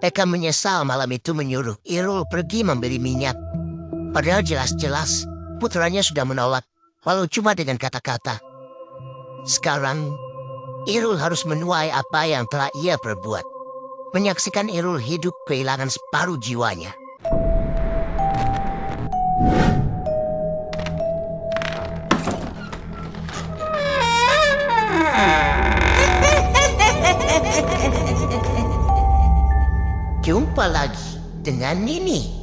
Eka menyesal malam itu menyuruh Irul pergi membeli minyak. Padahal jelas-jelas putranya sudah menolak, walau cuma dengan kata-kata. Sekarang, Irul harus menuai apa yang telah ia perbuat. Menyaksikan Irul hidup kehilangan separuh jiwanya. Jumpa lagi dengan Nini.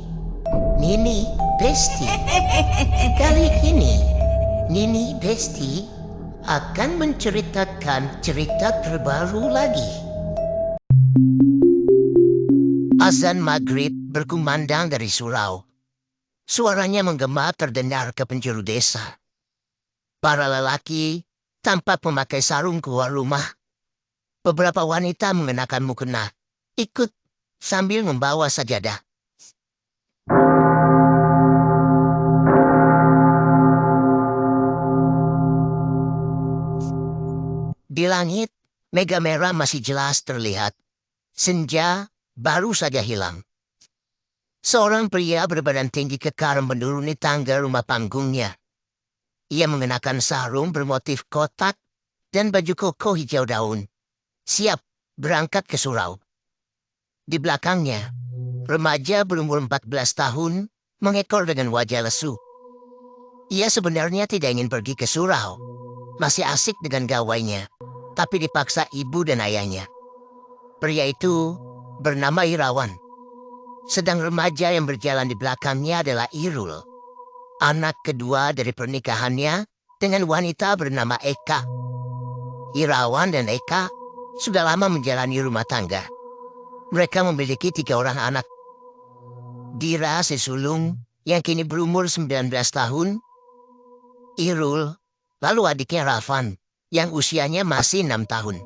Nini Besti. Kali ini, Nini Besti akan menceritakan cerita terbaru lagi. Azan maghrib berkumandang dari surau. Suaranya menggema terdengar ke penjuru desa. Para lelaki tanpa memakai sarung keluar rumah. Beberapa wanita mengenakan mukena, ikut sambil membawa sajadah. Di langit, mega merah masih jelas terlihat. Senja baru saja hilang. Seorang pria berbadan tinggi kekar menuruni tangga rumah panggungnya. Ia mengenakan sarung bermotif kotak dan baju koko hijau daun. Siap berangkat ke surau. Di belakangnya, remaja berumur 14 tahun mengekor dengan wajah lesu. Ia sebenarnya tidak ingin pergi ke surau. Masih asik dengan gawainya, tapi dipaksa ibu dan ayahnya. Pria itu bernama Irawan. Sedang remaja yang berjalan di belakangnya adalah Irul, anak kedua dari pernikahannya dengan wanita bernama Eka. Irawan dan Eka sudah lama menjalani rumah tangga. Mereka memiliki 3 orang anak. Dira si sulung yang kini berumur 19 tahun, Irul, lalu adiknya Rafan yang usianya masih 6 tahun.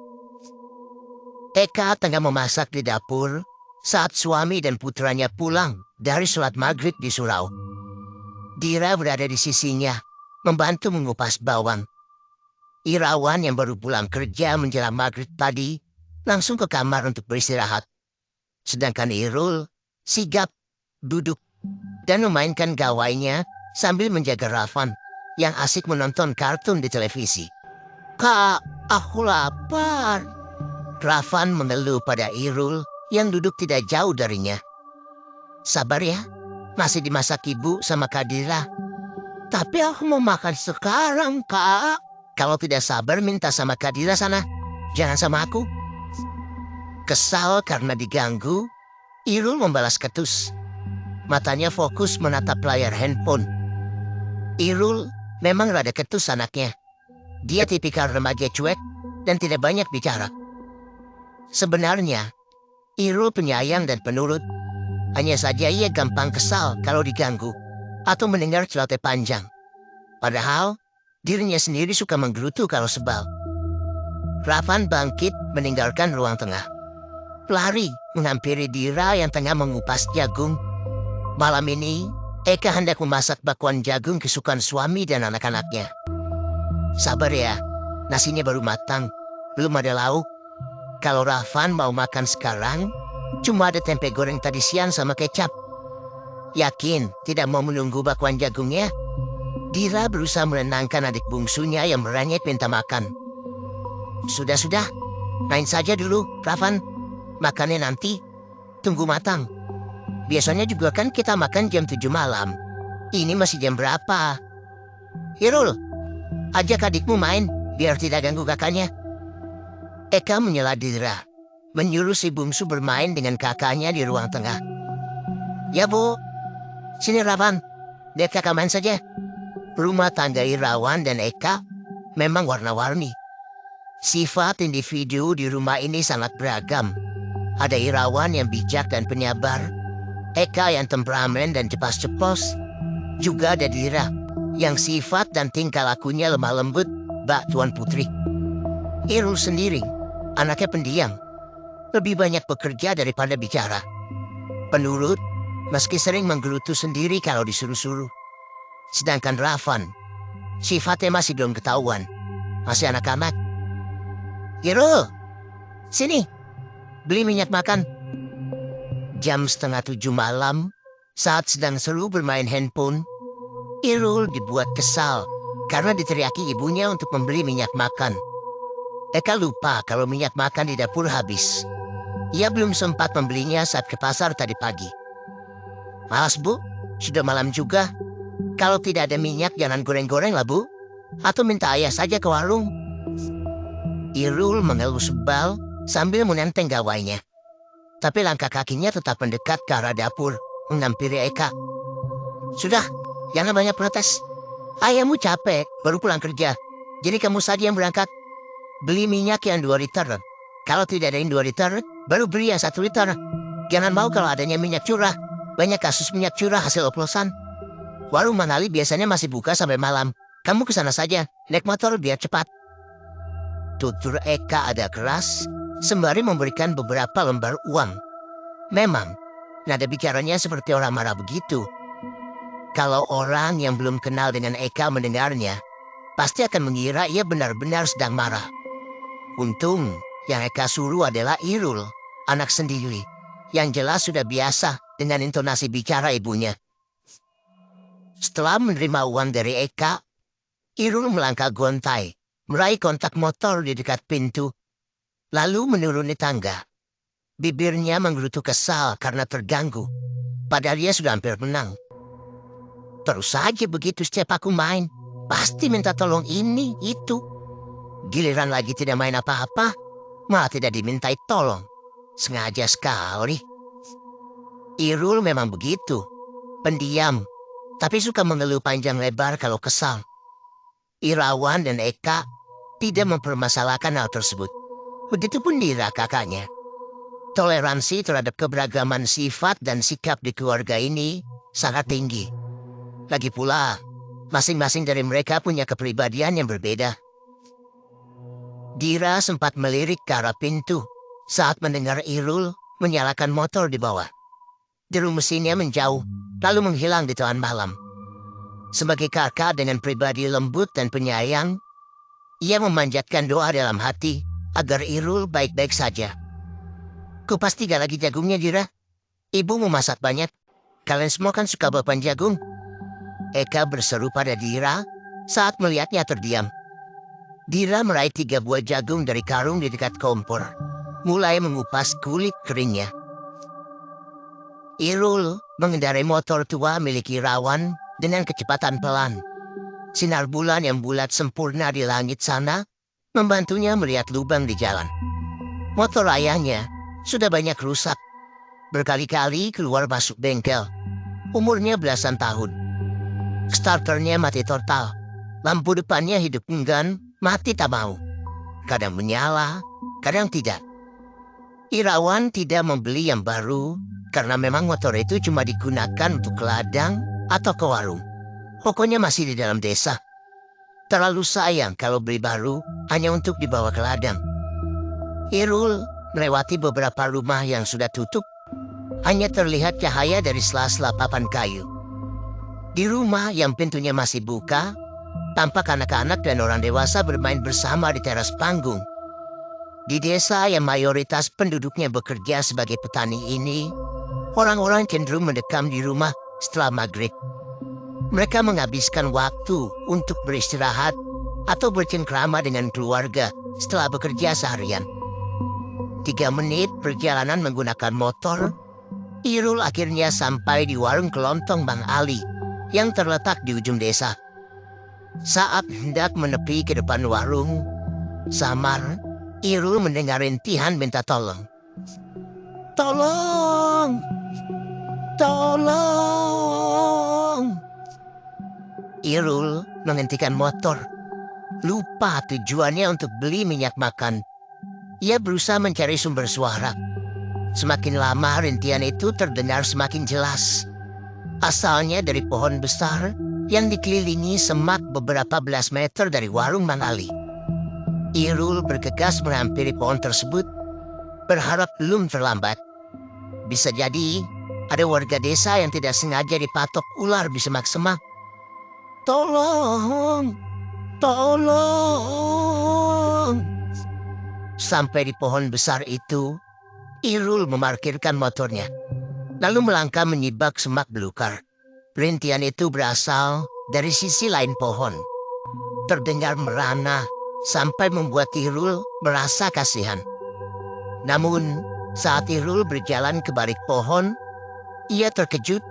Eka tengah memasak di dapur saat suami dan putranya pulang dari sholat maghrib di surau. Dira berada di sisinya, membantu mengupas bawang. Irawan yang baru pulang kerja menjelang maghrib tadi langsung ke kamar untuk beristirahat. Sedangkan Irul sigap duduk dan memainkan gawainya sambil menjaga Rafan yang asik menonton kartun di televisi. "Kak, aku lapar." Rafan mengeluh pada Irul yang duduk tidak jauh darinya. "Sabar ya, masih dimasak ibu sama Kadira." "Tapi aku mau makan sekarang, Kak." "Kalau tidak sabar minta sama Kadira sana, jangan sama aku." Kesal karena diganggu, Irul membalas ketus. Matanya fokus menatap layar handphone. Irul memang rada ketus anaknya. Dia tipikal remaja cuek dan tidak banyak bicara. Sebenarnya, Irul penyayang dan penurut. Hanya saja ia gampang kesal kalau diganggu atau mendengar celoteh panjang. Padahal, dirinya sendiri suka menggerutu kalau sebal. Rafan bangkit meninggalkan ruang tengah. Pelari menghampiri Dira yang tengah mengupas jagung. Malam ini, Eka hendak memasak bakwan jagung kesukaan suami dan anak-anaknya. "Sabar ya, nasinya baru matang, belum ada lauk. Kalau Rafan mau makan sekarang, cuma ada tempe goreng tadi siang sama kecap." "Yakin tidak mau menunggu bakwan jagungnya?" Dira berusaha menenangkan adik bungsunya yang merengek minta makan. Sudah, main saja dulu, Rafan. Makannya nanti, tunggu matang. Biasanya juga kan kita makan jam 7 malam. Ini masih jam berapa?" "Irul, ajak adikmu main, biar tidak ganggu kakaknya." Eka menyela Dira, menyuruh si bungsu bermain dengan kakaknya di ruang tengah. "Ya bu, sini Rafan, biar kakak main saja." Rumah tangga Irawan dan Eka memang warna-warni. Sifat individu di rumah ini sangat beragam. Ada Irawan yang bijak dan penyabar, Eka yang temperamen dan ceplas-ceplos. Juga ada Dira yang sifat dan tingkah lakunya lemah lembut bak Tuan Putri. Irul sendiri, anaknya pendiam, lebih banyak bekerja daripada bicara. Penurut, meski sering menggerutu sendiri kalau disuruh-suruh. Sedangkan Rafan, sifatnya masih belum ketahuan, masih anak-anak. "Irul, sini, beli minyak makan." Jam setengah 7 malam, saat sedang seru bermain handphone, Irul dibuat kesal karena diteriaki ibunya untuk membeli minyak makan. Eka lupa kalau minyak makan di dapur habis. Ia belum sempat membelinya saat ke pasar tadi pagi. Malas bu, sudah malam juga. Kalau tidak ada minyak jangan goreng-goreng lah bu. Atau minta ayah saja ke warung. Irul mengeluh sebal sambil menenteng gawainya. Tapi langkah kakinya tetap mendekat ke arah dapur, menghampiri Eka. Sudah, jangan banyak protes. Ayahmu capek, baru pulang kerja. Jadi kamu saja yang berangkat. Beli minyak yang 2 liter. Kalau tidak ada yang 2 liter, baru beli yang 1 liter. Jangan mau kalau adanya minyak curah. Banyak kasus minyak curah hasil oplosan. Warung Mang Ali biasanya masih buka sampai malam. Kamu ke sana saja, naik motor biar cepat. Tutur Eka agak keras, sembari memberikan beberapa lembar uang. Memang, nada bicaranya seperti orang marah begitu. Kalau orang yang belum kenal dengan Eka mendengarnya, pasti akan mengira ia benar-benar sedang marah. Untung, yang Eka suruh adalah Irul, anak sendiri, yang jelas sudah biasa dengan intonasi bicara ibunya. Setelah menerima uang dari Eka, Irul melangkah gontai, meraih kontak motor di dekat pintu, lalu menuruni tangga. Bibirnya menggerutu kesal karena terganggu, padahal dia sudah hampir menang. Terus saja begitu setiap aku main, pasti minta tolong ini, itu. Giliran lagi tidak main apa-apa, malah tidak dimintai tolong. Sengaja sekali. Irul memang begitu, pendiam, tapi suka mengeluh panjang lebar kalau kesal. Irawan dan Eka tidak mempermasalahkan hal tersebut. Begitupun Dira kakaknya. Toleransi terhadap keberagaman sifat dan sikap di keluarga ini sangat tinggi. Lagi pula, masing-masing dari mereka punya kepribadian yang berbeda. Dira sempat melirik ke arah pintu saat mendengar Irul menyalakan motor di bawah. Deru mesinnya menjauh, lalu menghilang di tengah malam. Sebagai kakak dengan pribadi lembut dan penyayang, ia memanjatkan doa dalam hati agar Irul baik-baik saja. Kupas 3 lagi jagungnya, Dira. Ibu mau masak banyak. Kalian semua kan suka bapan jagung. Eka berseru pada Dira saat melihatnya terdiam. Dira meraih 3 buah jagung dari karung di dekat kompor, mulai mengupas kulit keringnya. Irul mengendarai motor tua milik Irawan dengan kecepatan pelan. Sinar bulan yang bulat sempurna di langit sana membantunya melihat lubang di jalan. Motor ayahnya sudah banyak rusak. Berkali-kali keluar masuk bengkel. Umurnya belasan tahun. Starternya mati total. Lampu depannya hidup enggan, mati tak mau. Kadang menyala, kadang tidak. Irawan tidak membeli yang baru karena memang motor itu cuma digunakan untuk ke ladang atau ke warung. Pokoknya masih di dalam desa. Terlalu sayang kalau beli baru hanya untuk dibawa ke ladang. Irul melewati beberapa rumah yang sudah tutup. Hanya terlihat cahaya dari sela-sela papan kayu. Di rumah yang pintunya masih buka, tampak anak-anak dan orang dewasa bermain bersama di teras panggung. Di desa yang mayoritas penduduknya bekerja sebagai petani ini, orang-orang cenderung mendekam di rumah setelah maghrib. Mereka menghabiskan waktu untuk beristirahat atau bercengkrama dengan keluarga setelah bekerja seharian. 3 menit perjalanan menggunakan motor, Irul akhirnya sampai di warung kelontong Bang Ali yang terletak di ujung desa. Saat hendak menepi ke depan warung, samar, Irul mendengar rintihan minta tolong. Tolong! Tolong! Irul menghentikan motor. Lupa tujuannya untuk beli minyak makan. Ia berusaha mencari sumber suara. Semakin lama rintihan itu terdengar semakin jelas. Asalnya dari pohon besar yang dikelilingi semak beberapa belas meter dari warung Mang Ali. Irul bergegas menghampiri pohon tersebut, berharap belum terlambat. Bisa jadi ada warga desa yang tidak sengaja dipatok ular di semak-semak. Tolong! Tolong! Sampai di pohon besar itu, Irul memarkirkan motornya. lalu melangkah menyibak semak belukar. Rintian itu berasal dari sisi lain pohon. Terdengar merana sampai membuat Irul merasa kasihan. Namun, saat Irul berjalan ke balik pohon, ia terkejut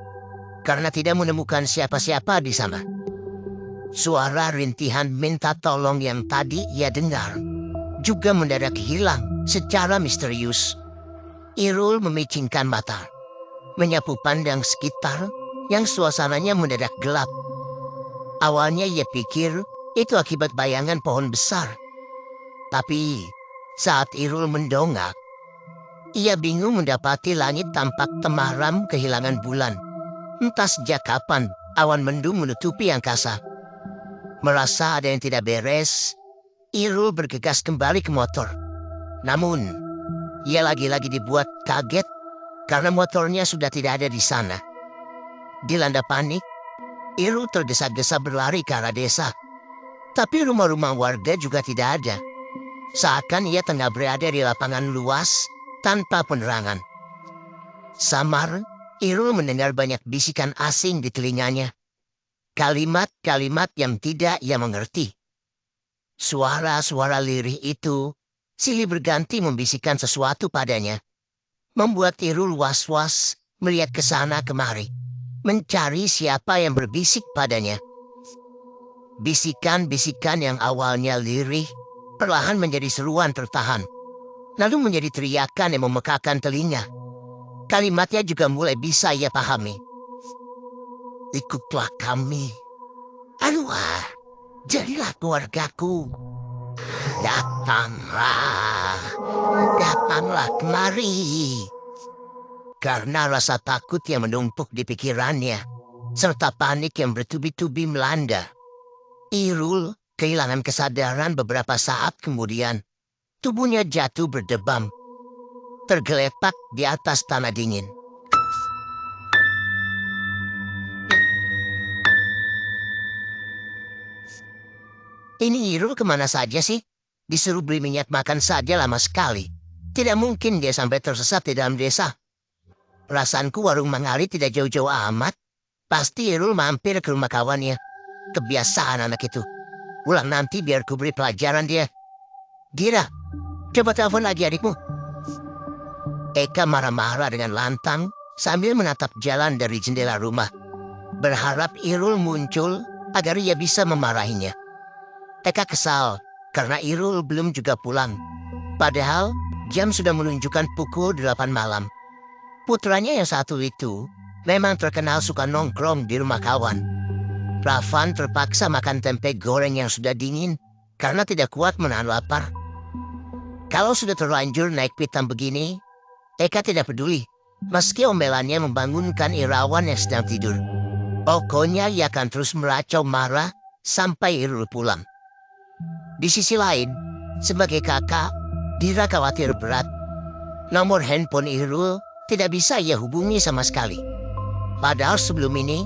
karena tidak menemukan siapa-siapa di sana. Suara rintihan minta tolong yang tadi ia dengar juga mendadak hilang secara misterius. Irul memicingkan mata, menyapu pandang sekitar yang suasananya mendadak gelap. Awalnya ia pikir itu akibat bayangan pohon besar. Tapi saat Irul mendongak, ia bingung mendapati langit tampak temaram kehilangan bulan. Entah sejak kapan awan mendung menutupi angkasa. Merasa ada yang tidak beres, Irul bergegas kembali ke motor. Namun, ia lagi-lagi dibuat kaget karena motornya sudah tidak ada di sana. Dilanda panik, Irul tergesa-gesa berlari ke arah desa. Tapi rumah-rumah warga juga tidak ada. Seakan ia tengah berada di lapangan luas tanpa penerangan. Samar, Irul mendengar banyak bisikan asing di telinganya. Kalimat-kalimat yang tidak ia mengerti. Suara-suara lirih itu silih berganti membisikkan sesuatu padanya. Membuat Irul was-was melihat ke sana kemari, mencari siapa yang berbisik padanya. Bisikan-bisikan yang awalnya lirih perlahan menjadi seruan tertahan, lalu menjadi teriakan yang memekakan telinga. Kalimatnya juga mulai bisa ia pahami. Ikutlah kami. Anuah, jadilah keluargaku. Datanglah, datanglah kemari. Karena rasa takut yang menumpuk di pikirannya, serta panik yang bertubi-tubi melanda, Irul kehilangan kesadaran beberapa saat kemudian. Tubuhnya jatuh berdebam, tergeletak di atas tanah dingin. Ini Irul kemana saja sih? Disuruh beli minyak makan saja lama sekali. Tidak mungkin dia sampai tersesat di dalam desa. Perasaanku warung Mangali tidak jauh-jauh amat. Pasti Irul mampir ke rumah kawannya. Kebiasaan anak itu. Ulang nanti biar ku beri pelajaran dia. Gira, coba telepon lagi adikmu. Eka marah-marah dengan lantang sambil menatap jalan dari jendela rumah. Berharap Irul muncul agar ia bisa memarahinya. Eka kesal karena Irul belum juga pulang. Padahal jam sudah menunjukkan pukul 8 malam. Putranya yang satu itu memang terkenal suka nongkrong di rumah kawan. Rafan terpaksa makan tempe goreng yang sudah dingin karena tidak kuat menahan lapar. Kalau sudah terlanjur naik pitam begini, Eka tidak peduli. Meski ombelannya membangunkan Irawan yang sedang tidur. Pokoknya ia akan terus meracau marah sampai Irul pulang. Di sisi lain, sebagai kakak, Dira khawatir berat. Nomor handphone Irul tidak bisa ia hubungi sama sekali. Padahal sebelum ini,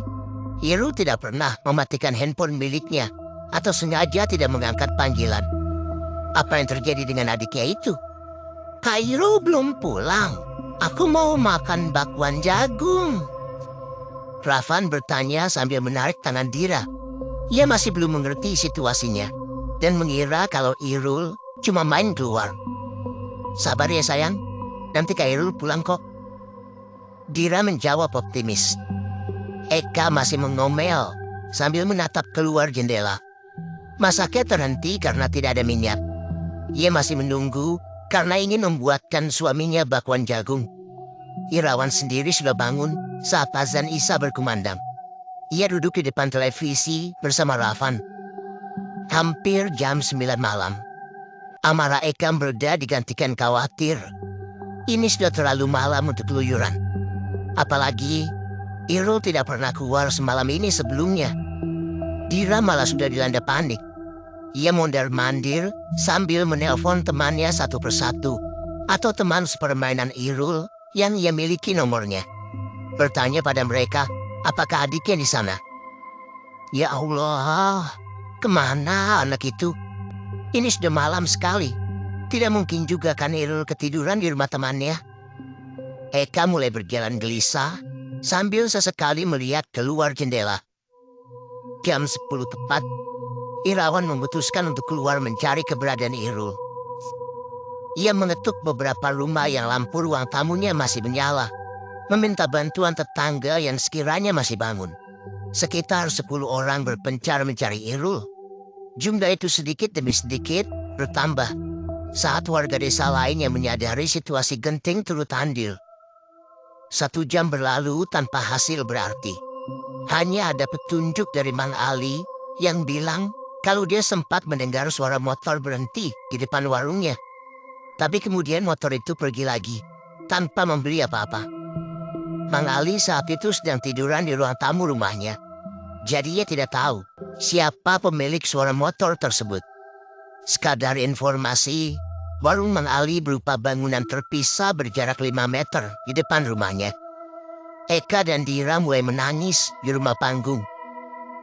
Irul tidak pernah mematikan handphone miliknya atau sengaja tidak mengangkat panggilan. Apa yang terjadi dengan adiknya itu? Kak Irul belum pulang. Aku mau makan bakwan jagung. Rafan bertanya sambil menarik tangan Dira. Ia masih belum mengerti situasinya dan mengira kalau Irul cuma main keluar. Sabar ya sayang, nanti Kak Irul pulang kok. Dira menjawab optimis. Eka masih mengomel sambil menatap keluar jendela. Masaknya terhenti karena tidak ada minyak. Ia masih menunggu karena ingin membuatkan suaminya bakwan jagung. Irawan sendiri sudah bangun saat azan Isya berkumandang. Ia duduk di depan televisi bersama Rafan. Hampir jam 9 malam. Amarah Eka mereda digantikan khawatir. Ini sudah terlalu malam untuk keluyuran. Apalagi Irul tidak pernah keluar semalam ini sebelumnya. Dira malah sudah dilanda panik. Ia mondar-mandir sambil menelpon temannya satu persatu. Atau teman sepermainan Irul yang ia miliki nomornya. Bertanya pada mereka, apakah adiknya di sana? Ya Allah, kemana anak itu? Ini sudah malam sekali. Tidak mungkin juga kan Irul ketiduran di rumah temannya. Eka mulai berjalan gelisah sambil sesekali melihat keluar jendela. Jam 10 tepat, Irawan memutuskan untuk keluar mencari keberadaan Irul. Ia mengetuk beberapa rumah yang lampu ruang tamunya masih menyala, meminta bantuan tetangga yang sekiranya masih bangun. Sekitar 10 orang berpencar mencari Irul. Jumlah itu sedikit demi sedikit bertambah saat warga desa lain yang menyadari situasi genting turut andil. 1 jam berlalu tanpa hasil berarti. Hanya ada petunjuk dari Mang Ali yang bilang kalau dia sempat mendengar suara motor berhenti di depan warungnya. Tapi kemudian motor itu pergi lagi tanpa membeli apa-apa. Mang Ali saat itu sedang tiduran di ruang tamu rumahnya. Jadi ia tidak tahu siapa pemilik suara motor tersebut. Sekadar informasi, warung Mang Ali berupa bangunan terpisah berjarak 5 meter di depan rumahnya. Eka dan Dira mulai menangis di rumah panggung.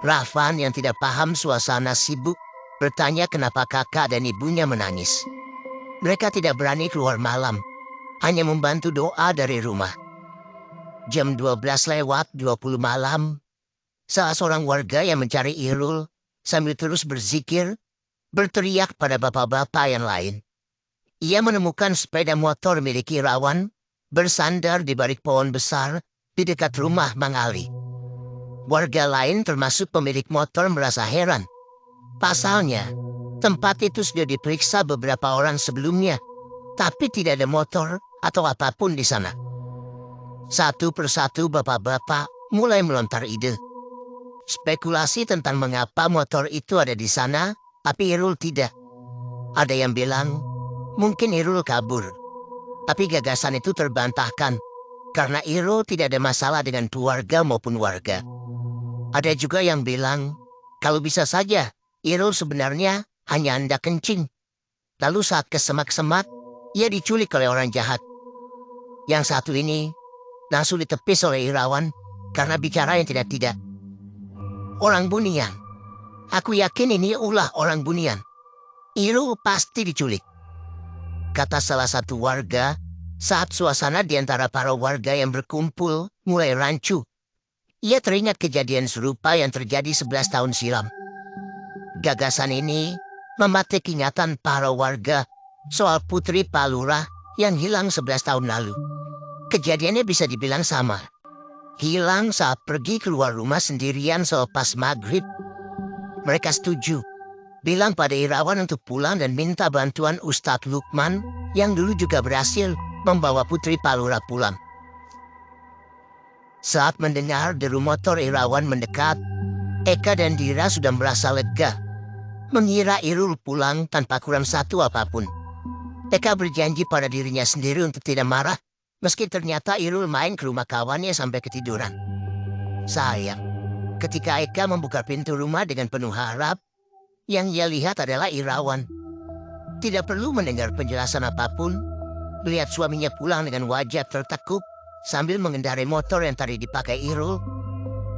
Rafan yang tidak paham suasana sibuk bertanya kenapa kakak dan ibunya menangis. Mereka tidak berani keluar malam, hanya membantu doa dari rumah. Jam 12:20 malam, salah seorang warga yang mencari Irul sambil terus berzikir, berteriak pada bapak-bapak yang lain. Ia menemukan sepeda motor milik Irawan bersandar di balik pohon besar di dekat rumah Mang Ali. Warga lain termasuk pemilik motor merasa heran. Pasalnya, tempat itu sudah diperiksa beberapa orang sebelumnya, tapi tidak ada motor atau apapun di sana. Satu persatu bapak-bapak mulai melontar ide. Spekulasi tentang mengapa motor itu ada di sana, tapi Irul tidak. Ada yang bilang, mungkin Irul kabur. Tapi gagasan itu terbantahkan, karena Irul tidak ada masalah dengan keluarga maupun warga. Ada juga yang bilang, kalau bisa saja, Irul sebenarnya hanya hendak kencing. Lalu saat kesemak-semak, ia diculik oleh orang jahat. Yang satu ini langsung ditepis oleh Irawan karena bicara yang tidak-tidak. Orang Bunian. Aku yakin ini ulah orang Bunian. Irul pasti diculik, kata salah satu warga saat suasana di antara para warga yang berkumpul mulai rancu. Ia teringat kejadian serupa yang terjadi 11 tahun silam. Gagasan ini mematik ingatan para warga soal Putri Palura yang hilang 11 tahun lalu. Kejadiannya bisa dibilang sama. Hilang saat pergi keluar rumah sendirian selepas maghrib. Mereka setuju, bilang pada Irawan untuk pulang dan minta bantuan Ustadz Lukman yang dulu juga berhasil membawa Putri Palura pulang. Saat mendengar deru motor Irawan mendekat, Eka dan Dira sudah merasa lega, mengira Irul pulang tanpa kurang satu apapun. Eka berjanji pada dirinya sendiri untuk tidak marah, meski ternyata Irul main ke rumah kawannya sampai ketiduran. Sayang, ketika Eka membuka pintu rumah dengan penuh harap, yang ia lihat adalah Irawan. Tidak perlu mendengar penjelasan apapun, melihat suaminya pulang dengan wajah tertekuk sambil mengendarai motor yang tadi dipakai Irul,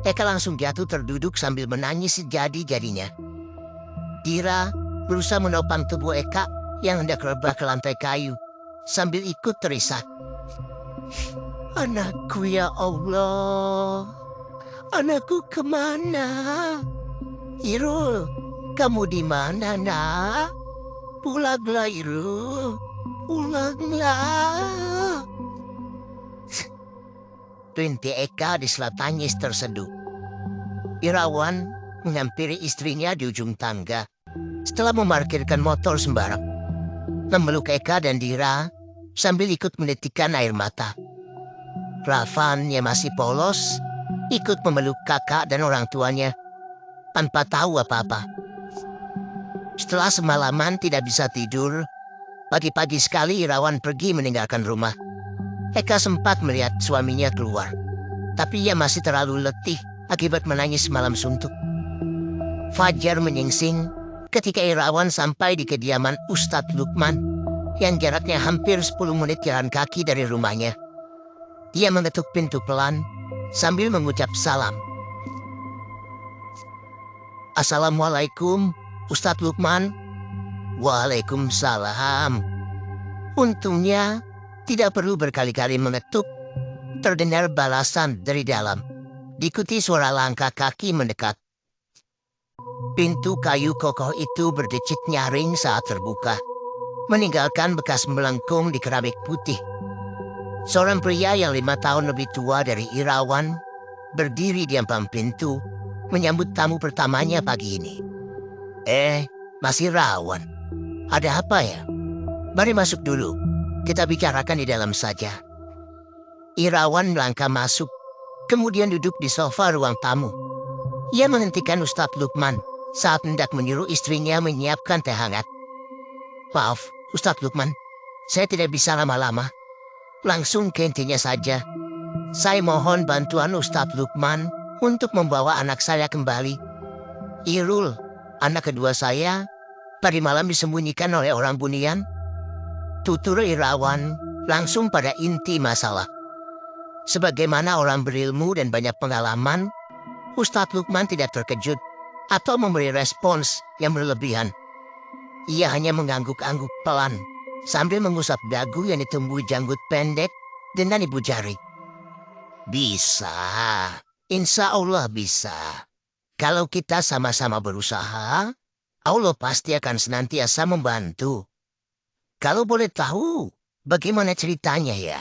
Eka langsung jatuh terduduk sambil menangis sejadi-jadinya. Dira berusaha menopang tubuh Eka yang hendak rebah ke lantai kayu sambil ikut terisak. Anakku ya Allah, anakku kemana? Irul, kamu di mana nak? Pulanglah Irul, pulanglah. Rintik Eka disela tangis terseduh. Irawan menghampiri istrinya di ujung tangga setelah memarkirkan motor sembarang, memeluk Eka dan Dira sambil ikut menitikkan air mata. Rafan yang masih polos ikut memeluk kakak dan orang tuanya tanpa tahu apa-apa. Setelah semalaman tidak bisa tidur, pagi-pagi sekali Irawan pergi meninggalkan rumah. Eka sempat melihat suaminya keluar, tapi ia masih terlalu letih akibat menangis malam suntuk. Fajar menyingsing ketika Irawan sampai di kediaman Ustadz Lukman yang jaraknya hampir 10 menit jalan kaki dari rumahnya. Dia mengetuk pintu pelan sambil mengucap salam. Assalamualaikum, Ustadz Lukman. Waalaikumsalam. Untungnya tidak perlu berkali-kali mengetuk Terdengar balasan dari dalam. Diikuti suara langkah kaki mendekat. Pintu kayu kokoh itu berdecit nyaring saat terbuka, meninggalkan bekas melengkung di keramik putih. Seorang pria yang 5 tahun lebih tua dari Irawan berdiri di depan pintu, menyambut tamu pertamanya pagi ini. Mas Irawan, ada apa ya? Mari masuk dulu, kita bicarakan di dalam saja. Irawan melangkah masuk, kemudian duduk di sofa ruang tamu. Ia menghentikan Ustadz Lukman saat hendak menyuruh istrinya menyiapkan teh hangat. Maaf, Ustadz Lukman, saya tidak bisa lama-lama. Langsung ke intinya saja. Saya mohon bantuan Ustadz Lukman untuk membawa anak saya kembali. Irul, anak kedua saya, tadi malam disembunyikan oleh orang Bunian. Tutur Irawan langsung pada inti masalah. Sebagaimana orang berilmu dan banyak pengalaman, Ustadz Lukman tidak terkejut atau memberi respons yang berlebihan. Ia hanya mengangguk-angguk pelan sambil mengusap dagu yang ditumbuhi janggut pendek dengan ibu jari. Bisa, insya Allah bisa. Kalau kita sama-sama berusaha, Allah pasti akan senantiasa membantu. Kalau boleh tahu, bagaimana ceritanya ya?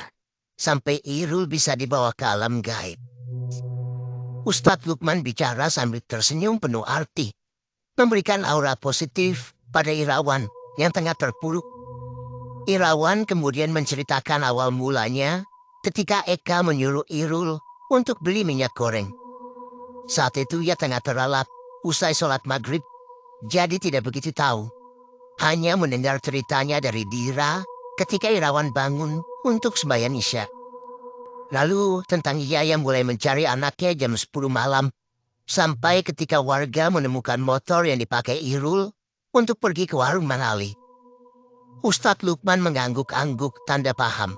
Sampai Irul bisa dibawa ke alam gaib. Ustadz Lukman bicara sambil tersenyum penuh arti, memberikan aura positif pada Irawan yang tengah terpuruk. Irawan kemudian menceritakan awal mulanya ketika Eka menyuruh Irul untuk beli minyak goreng. Saat itu ia tengah terlelap usai sholat maghrib, jadi tidak begitu tahu. Hanya mendengar ceritanya dari Dira ketika Irawan bangun untuk sembahyang Isya. Lalu tentang ia yang mulai mencari anaknya jam 10 malam, sampai ketika warga menemukan motor yang dipakai Irul untuk pergi ke warung Manali. Ustadz Lukman mengangguk-angguk tanda paham.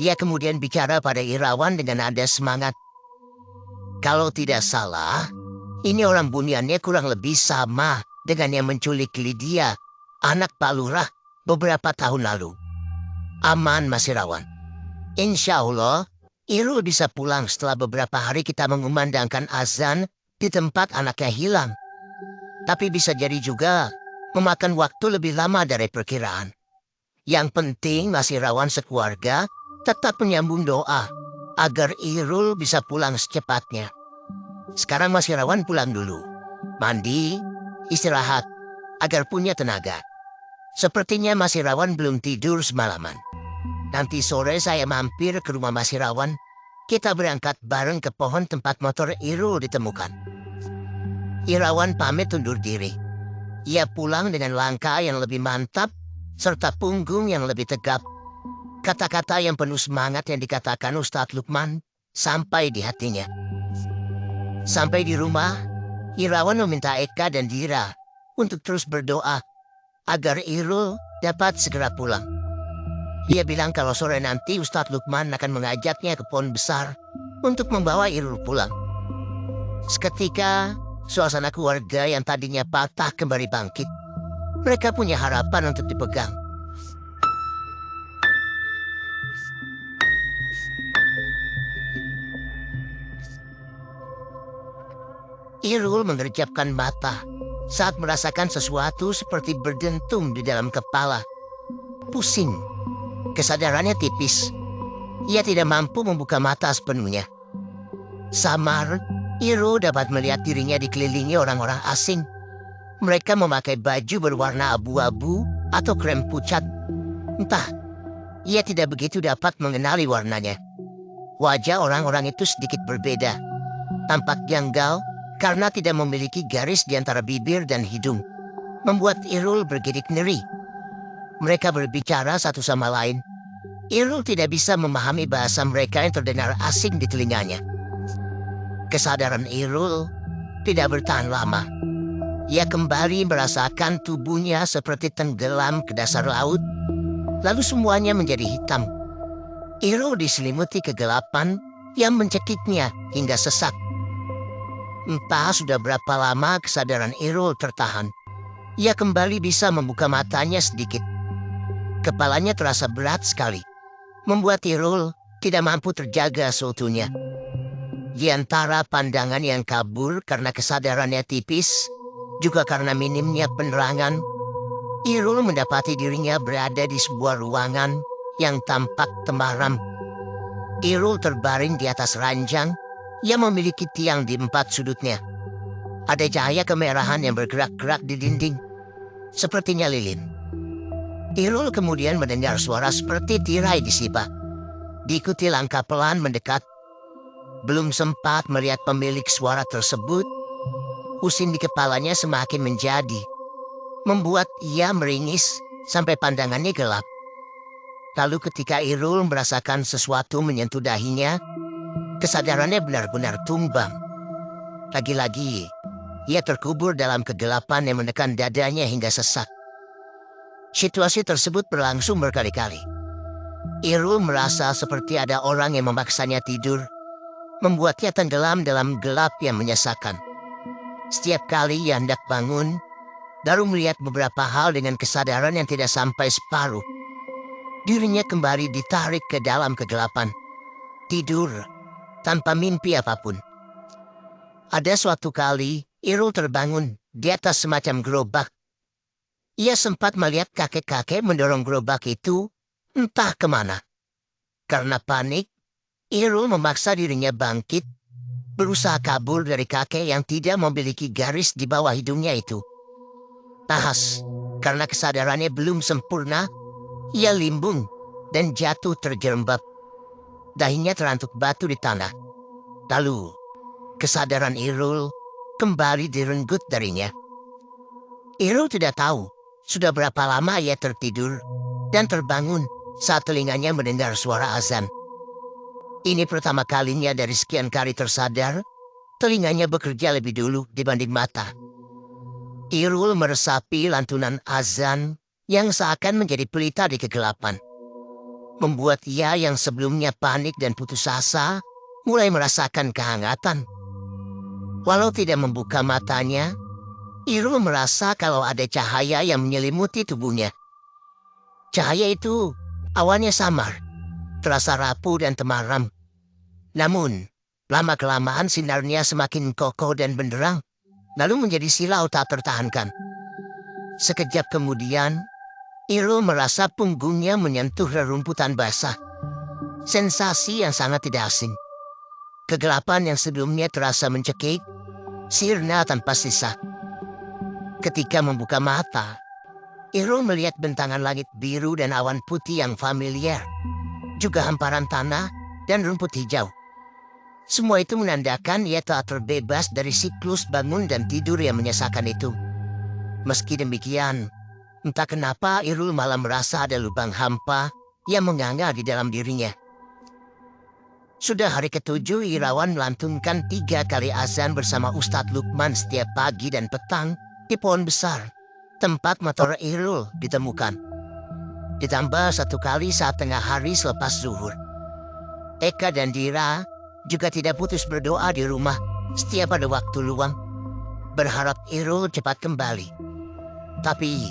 Ia kemudian bicara pada Irawan dengan nada semangat. Kalau tidak salah, ini orang Buniannya kurang lebih sama dengan yang menculik Lydia, anak Pak Lurah, beberapa tahun lalu. Aman, Mas Irawan. Insya Allah, Irul bisa pulang setelah beberapa hari kita mengumandangkan azan di tempat anaknya hilang. Tapi bisa jadi juga memakan waktu lebih lama dari perkiraan. Yang penting Mas Irawan sekeluarga tetap menyambung doa agar Irul bisa pulang secepatnya. Sekarang Mas Irawan pulang dulu. Mandi, istirahat, agar punya tenaga. Sepertinya Mas Irawan belum tidur semalaman. Nanti sore saya mampir ke rumah Mas Irawan. Kita berangkat bareng ke pohon tempat motor Irul ditemukan. Irawan pamit undur diri. Ia pulang dengan langkah yang lebih mantap serta punggung yang lebih tegap. Kata-kata yang penuh semangat yang dikatakan Ustadz Lukman sampai di hatinya. Sampai di rumah, Irawan meminta Eka dan Dira untuk terus berdoa agar Irul dapat segera pulang. Dia bilang kalau sore nanti Ustadz Lukman akan mengajaknya ke pohon besar untuk membawa Irul pulang. Seketika, suasana keluarga yang tadinya patah kembali bangkit. Mereka punya harapan untuk dipegang. Irul mengerjapkan mata saat merasakan sesuatu seperti berdentum di dalam kepala. Pusing. Kesadarannya tipis. Ia tidak mampu membuka mata sepenuhnya. Samar, Irul dapat melihat dirinya dikelilingi orang-orang asing. Mereka memakai baju berwarna abu-abu atau krem pucat. Entah, ia tidak begitu dapat mengenali warnanya. Wajah orang-orang itu sedikit berbeda. Tampak janggal karena tidak memiliki garis di antara bibir dan hidung, membuat Irul bergidik ngeri. Mereka berbicara satu sama lain. Irul tidak bisa memahami bahasa mereka yang terdengar asing di telinganya. Kesadaran Irul tidak bertahan lama. Ia kembali merasakan tubuhnya seperti tenggelam ke dasar laut, lalu semuanya menjadi hitam. Irul diselimuti kegelapan yang mencekiknya hingga sesak. Entah sudah berapa lama kesadaran Irul tertahan. Ia kembali bisa membuka matanya sedikit. Kepalanya terasa berat sekali, membuat Irul tidak mampu terjaga seutuhnya. Di antara pandangan yang kabur karena kesadarannya tipis, juga karena minimnya penerangan, Irul mendapati dirinya berada di sebuah ruangan yang tampak temaram. Irul terbaring di atas ranjang yang memiliki tiang di 4 sudutnya. Ada cahaya kemerahan yang bergerak-gerak di dinding, sepertinya lilin. Irul kemudian mendengar suara seperti tirai disipa. Diikuti langkah pelan mendekat. Belum sempat melihat pemilik suara tersebut, pusing di kepalanya semakin menjadi, membuat ia meringis sampai pandangannya gelap. Lalu ketika Irul merasakan sesuatu menyentuh dahinya, kesadarannya benar-benar tumbang. Lagi-lagi, ia terkubur dalam kegelapan yang menekan dadanya hingga sesak. Situasi tersebut berlangsung berkali-kali. Irul merasa seperti ada orang yang memaksanya tidur, membuatnya tenggelam dalam gelap yang menyesakan. Setiap kali ia hendak bangun, baru melihat beberapa hal dengan kesadaran yang tidak sampai separuh. Dirinya kembali ditarik ke dalam kegelapan. Tidur, tanpa mimpi apapun. Ada suatu kali, Irul terbangun di atas semacam gerobak. Ia sempat melihat kakek-kakek mendorong gerobak itu entah kemana. Karena panik, Irul memaksa dirinya bangkit, berusaha kabur dari kakek yang tidak memiliki garis di bawah hidungnya itu. Nahas, karena kesadarannya belum sempurna, ia limbung dan jatuh terjerembab. Dahinya terantuk batu di tanah. Lalu, kesadaran Irul kembali direnggut darinya. Irul tidak tahu sudah berapa lama ia tertidur dan terbangun saat telinganya mendengar suara azan. Ini pertama kalinya dari sekian kali tersadar, telinganya bekerja lebih dulu dibanding mata. Irul meresapi lantunan azan yang seakan menjadi pelita di kegelapan. Membuat ia yang sebelumnya panik dan putus asa, mulai merasakan kehangatan. Walau tidak membuka matanya, Irul merasa kalau ada cahaya yang menyelimuti tubuhnya. Cahaya itu awalnya samar, terasa rapuh dan temaram. Namun, lama-kelamaan sinarnya semakin kokoh dan benderang, lalu menjadi silau tak tertahankan. Sekejap kemudian, Irul merasa punggungnya menyentuh rerumputan basah. Sensasi yang sangat tidak asing. Kegelapan yang sebelumnya terasa mencekik, sirna tanpa sisa. Ketika membuka mata, Irul melihat bentangan langit biru dan awan putih yang familiar, juga hamparan tanah dan rumput hijau. Semua itu menandakan ia telah terbebas dari siklus bangun dan tidur yang menyesakan itu. Meski demikian, entah kenapa Irul malah merasa ada lubang hampa yang menganga di dalam dirinya. Sudah hari ke-7, Irawan melantunkan 3 kali azan bersama Ustadz Lukman setiap pagi dan petang di pohon besar, tempat motor Irul ditemukan. Ditambah 1 kali saat tengah hari selepas zuhur. Eka dan Dira juga tidak putus berdoa di rumah setiap ada waktu luang, berharap Irul cepat kembali. Tapi,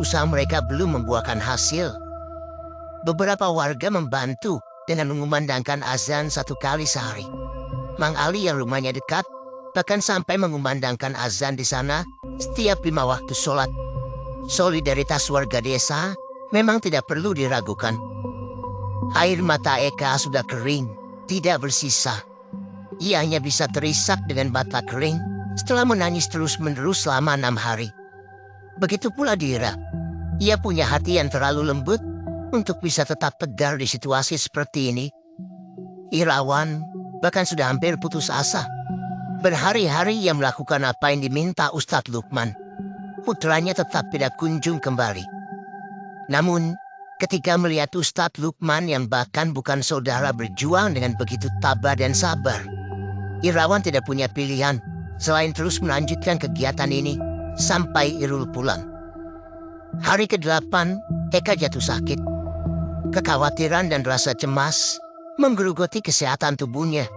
usaha mereka belum membuahkan hasil. Beberapa warga membantu dengan mengumandangkan azan 1 kali sehari. Mang Ali yang rumahnya dekat, bahkan sampai mengumandangkan azan di sana setiap 5 waktu sholat. Solidaritas warga desa memang tidak perlu diragukan. Air mata Eka sudah kering, tidak bersisa. Ia hanya bisa terisak dengan mata kering setelah menangis terus-menerus selama 6 hari. Begitu pula Dira. Ia punya hati yang terlalu lembut untuk bisa tetap tegar di situasi seperti ini. Irawan bahkan sudah hampir putus asa. Berhari-hari ia melakukan apa yang diminta Ustadz Lukman. Putranya tetap tidak kunjung kembali. Namun, ketika melihat Ustadz Lukman yang bahkan bukan saudara berjuang dengan begitu tabah dan sabar, Irawan tidak punya pilihan selain terus melanjutkan kegiatan ini sampai Irul pulang. Hari ke-8, Eka jatuh sakit. Kekhawatiran dan rasa cemas menggerogoti kesehatan tubuhnya.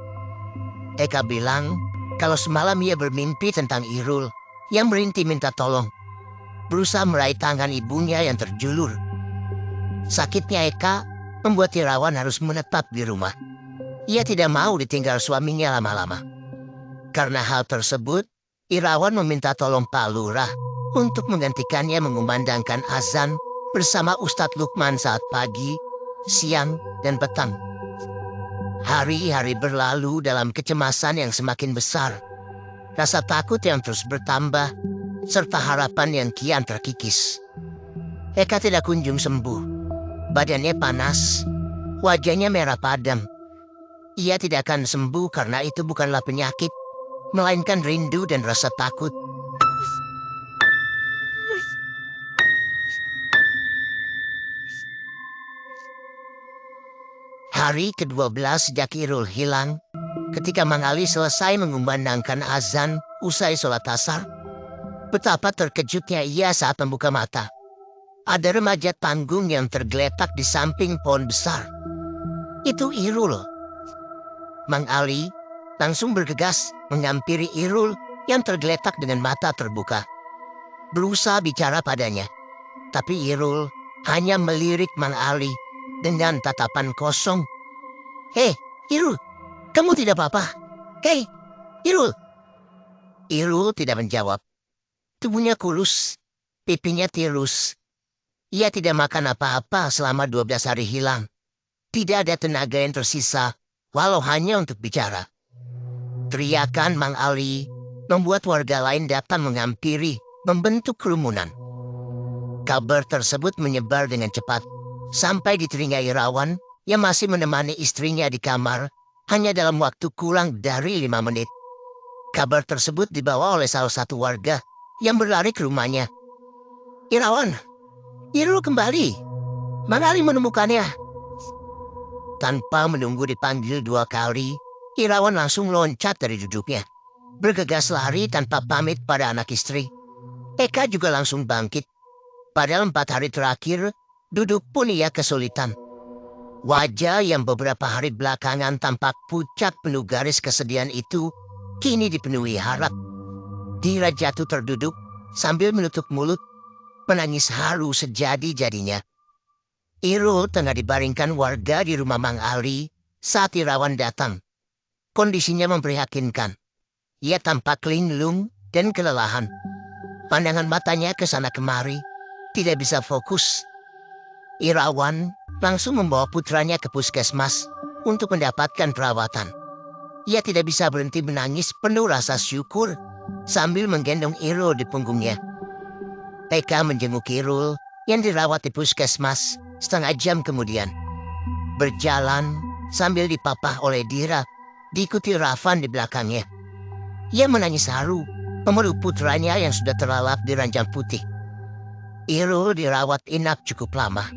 Eka bilang kalau semalam ia bermimpi tentang Irul yang merintih minta tolong, berusaha meraih tangan ibunya yang terjulur. Sakitnya Eka membuat Irawan harus menetap di rumah. Ia tidak mau ditinggal suaminya lama-lama. Karena hal tersebut, Irawan meminta tolong Pak Lurah untuk menggantikannya mengumandangkan azan bersama Ustadz Lukman saat pagi, siang, dan petang. Hari-hari berlalu dalam kecemasan yang semakin besar, rasa takut yang terus bertambah, serta harapan yang kian terkikis. Eka tidak kunjung sembuh. Badannya panas, wajahnya merah padam. Ia tidak akan sembuh karena itu bukanlah penyakit, melainkan rindu dan rasa takut. Hari ke-12 sejak Irul hilang, ketika Mang Ali selesai mengumandangkan azan usai sholat asar, betapa terkejutnya ia saat membuka mata. Ada remaja tanggung yang tergeletak di samping pohon besar. Itu Irul. Mang Ali langsung bergegas menghampiri Irul yang tergeletak dengan mata terbuka. Berusaha bicara padanya, tapi Irul hanya melirik Mang Ali dengan tatapan kosong. "Hei, Irul, kamu tidak apa-apa? Hei, Irul!" Irul tidak menjawab. Tubuhnya kurus, pipinya tirus. Ia tidak makan apa-apa selama 12 hari hilang. Tidak ada tenaga yang tersisa, walau hanya untuk bicara. Teriakan Mang Ali membuat warga lain datang menghampiri, membentuk kerumunan. Kabar tersebut menyebar dengan cepat, sampai di telinga Irawan yang masih menemani istrinya di kamar hanya dalam waktu kurang dari 5 menit. Kabar tersebut dibawa oleh salah satu warga yang berlari ke rumahnya. "Irawan, Irul kembali. Mang Ali menemukannya." Tanpa menunggu dipanggil 2 kali, Irawan langsung loncat dari duduknya. Bergegas lari tanpa pamit pada anak istri. Eka juga langsung bangkit. Padahal 4 hari terakhir, duduk pun ia kesulitan. Wajah yang beberapa hari belakangan tampak pucat penuh garis kesedihan itu kini dipenuhi harap. Dia jatuh terduduk sambil menutup mulut, menangis haru sejadi-jadinya. Irul tengah dibaringkan warga di rumah Mang Ali saat Irawan datang. Kondisinya memprihatinkan. Ia tampak linglung dan kelelahan. Pandangan matanya ke sana kemari, tidak bisa fokus. Irawan langsung membawa putranya ke puskesmas untuk mendapatkan perawatan. Ia tidak bisa berhenti menangis penuh rasa syukur sambil menggendong Irul di punggungnya. Eka menjenguk Irul yang dirawat di puskesmas setengah jam kemudian. Berjalan sambil dipapah oleh Dira, diikuti Rafan di belakangnya. Ia menangis haru, memeluk putranya yang sudah terlalap di ranjang putih. Irul dirawat inap cukup lama.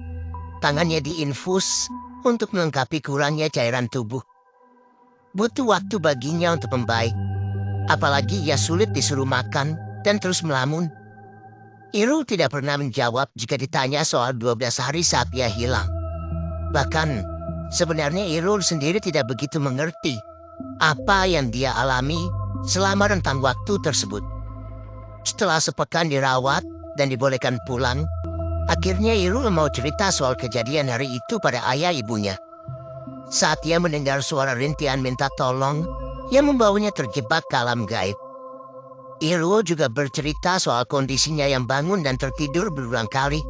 Tangannya diinfus untuk melengkapi kurangnya cairan tubuh. Butuh waktu baginya untuk membaik. Apalagi ia sulit disuruh makan dan terus melamun. Irul tidak pernah menjawab jika ditanya soal 12 hari saat ia hilang. Bahkan, sebenarnya Irul sendiri tidak begitu mengerti apa yang dia alami selama rentang waktu tersebut. Setelah sepekan dirawat dan dibolehkan pulang, akhirnya Irul mau cerita soal kejadian hari itu pada ayah ibunya. Saat ia mendengar suara rintihan minta tolong yang membawanya terjebak ke alam gaib. Irul juga bercerita soal kondisinya yang bangun dan tertidur berulang kali,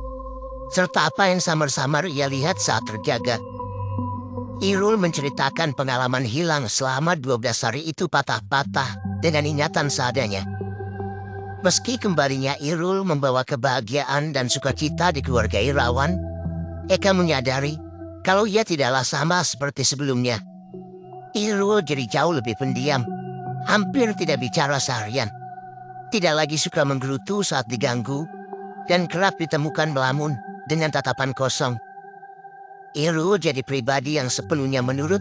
serta apa yang samar-samar ia lihat saat terjaga. Irul menceritakan pengalaman hilang selama 12 hari itu patah-patah dengan ingatan seadanya. Meski kembalinya Irul membawa kebahagiaan dan sukacita di keluarga Irawan, Eka menyadari kalau ia tidaklah sama seperti sebelumnya. Irul jadi jauh lebih pendiam, hampir tidak bicara seharian. Tidak lagi suka menggerutu saat diganggu, dan kerap ditemukan melamun dengan tatapan kosong. Irul jadi pribadi yang sepenuhnya menurut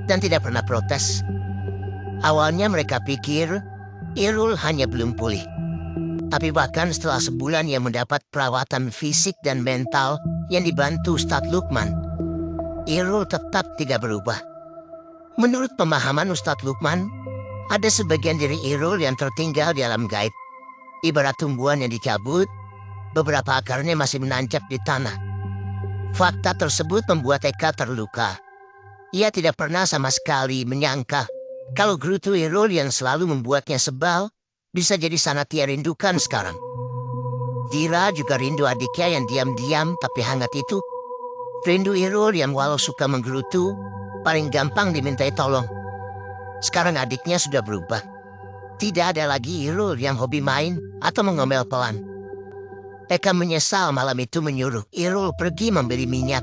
dan tidak pernah protes. Awalnya mereka pikir Irul hanya belum pulih. Tapi bahkan setelah sebulan ia mendapat perawatan fisik dan mental yang dibantu Ustadz Lukman, Irul tetap tidak berubah. Menurut pemahaman Ustadz Lukman, ada sebagian diri Irul yang tertinggal di alam gaib. Ibarat tumbuhan yang dicabut, beberapa akarnya masih menancap di tanah. Fakta tersebut membuat Eka terluka. Ia tidak pernah sama sekali menyangka kalau Gerutu Irul yang selalu membuatnya sebal bisa jadi sangat ia rindukan sekarang. Dira juga rindu adiknya yang diam-diam tapi hangat itu. Rindu Irul yang walau suka menggerutu, paling gampang dimintai tolong. Sekarang adiknya sudah berubah. Tidak ada lagi Irul yang hobi main atau mengomel pelan. Eka menyesal malam itu menyuruh Irul pergi membeli minyak.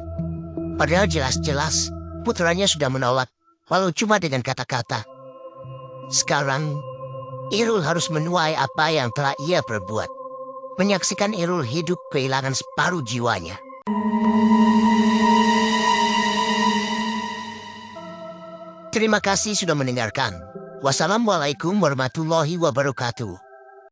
Padahal jelas-jelas putranya sudah menolak, walau cuma dengan kata-kata. Sekarang, Irul harus menuai apa yang telah ia perbuat. Menyaksikan Irul hidup kehilangan separuh jiwanya. Terima kasih sudah mendengarkan. Wassalamualaikum warahmatullahi wabarakatuh.